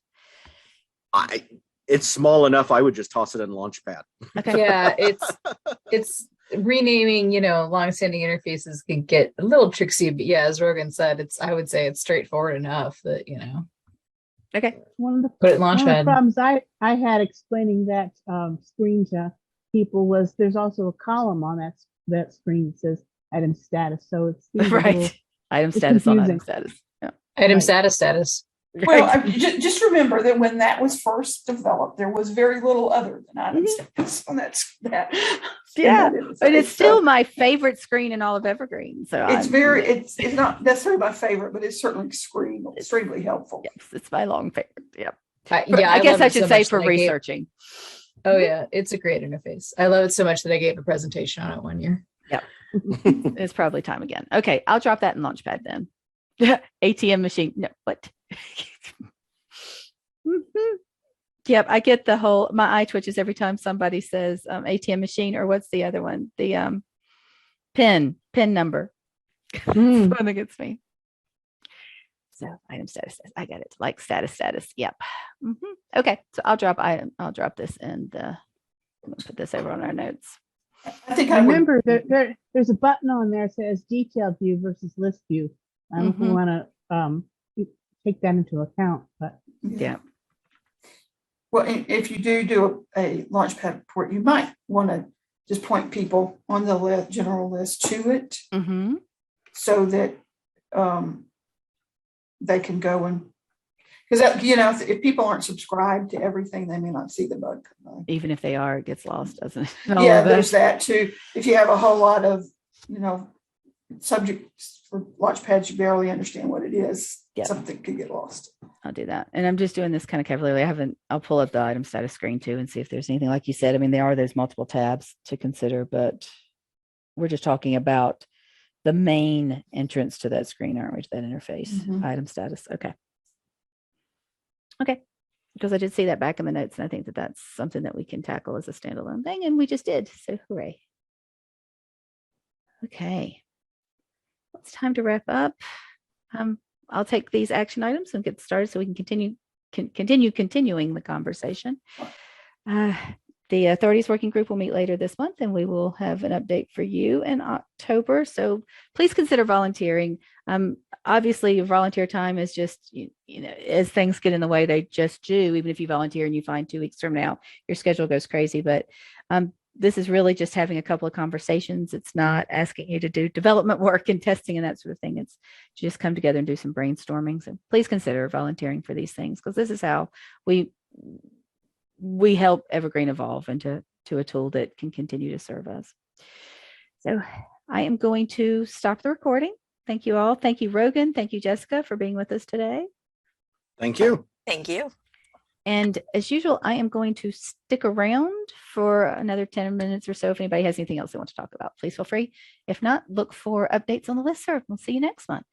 Speaker 2: It's small enough. I would just toss it in Launchpad.
Speaker 1: Okay.
Speaker 5: Yeah, it's renaming, long-standing interfaces can get a little tricksy, but yeah, as Rogan said, I would say it's straightforward enough that,
Speaker 1: Okay.
Speaker 6: One of
Speaker 5: put it in
Speaker 6: the
Speaker 5: Launchpad.
Speaker 6: problems I had explaining that screen to people was there's also a column on that screen that says item status. So it's
Speaker 1: right. Item status on item
Speaker 6: confusing.
Speaker 1: status. Yeah.
Speaker 5: Item
Speaker 6: Right.
Speaker 5: status.
Speaker 4: Well, just remember that when that was first developed, there was very little other than item status on that.
Speaker 1: Yeah, but it's still
Speaker 4: so
Speaker 1: my favorite screen in all of Evergreen. So
Speaker 4: it's not necessarily my favorite, but it's certainly extremely helpful.
Speaker 1: Yes, it's my long favorite. Yep.
Speaker 5: Yeah,
Speaker 1: I guess
Speaker 5: love
Speaker 1: I
Speaker 5: it
Speaker 1: should
Speaker 5: so
Speaker 1: say
Speaker 5: much
Speaker 1: for
Speaker 5: that I gave-
Speaker 1: researching.
Speaker 5: Oh yeah, it's a great interface. I love it so much that I gave a presentation on it one year.
Speaker 1: Yep. It's probably time again. Okay, I'll drop that in Launchpad then. ATM machine. No, what? Yep, I get the whole, my eye twitches every time somebody says ATM machine, or what's the other one? The PIN number. That's the one that gets me. So item status, I got it. Like status. Yep. Okay, so I'll drop this and put this over on our notes.
Speaker 4: I think
Speaker 6: Remember there's a button on there that says detailed view versus list view. I don't know if we want to take that into account, but
Speaker 1: yeah.
Speaker 4: Well, if you do a Launchpad report, you might want to just point people on the general list to it, so that they can go and, because if people aren't subscribed to everything, they may not see the bug.
Speaker 1: Even if they are, it gets lost, doesn't it?
Speaker 4: Yeah, there's that too. If you have a whole lot of subjects for Launchpads, you barely understand what it is.
Speaker 1: Yep.
Speaker 4: Something could get lost.
Speaker 1: I'll do that. And I'm just doing this kind of cavalierly. I'll pull up the item status screen too and see if there's anything, like you said. I mean, there are those multiple tabs to consider, but we're just talking about the main entrance to that screen, aren't we? To that interface, item status. Okay. Because I did see that back in the notes, and I think that that's something that we can tackle as a standalone thing, and we just did. So hooray. Okay. It's time to wrap up. I'll take these action items and get started so we can continuing the conversation. The authorities working group will meet later this month, and we will have an update for you in October. So please consider volunteering. Obviously, volunteer time is just, you know, as things get in the way, they just do. Even if you volunteer and you find 2 weeks from now, your schedule goes crazy. But this is really just having a couple of conversations. It's not asking you to do development work and testing and that sort of thing. It's just come together and do some brainstorming. So please consider volunteering for these things, because this is how we help Evergreen evolve into a tool that can continue to serve us. So I am going to stop the recording. Thank you all. Thank you, Rogan. Thank you, Jessica, for being with us today.
Speaker 2: Thank you.
Speaker 3: Thank you.
Speaker 1: And as usual, I am going to stick around for another 10 minutes or so. If anybody has anything else they want to talk about, please feel free. If not, look for updates on the listserv. We'll see you next month.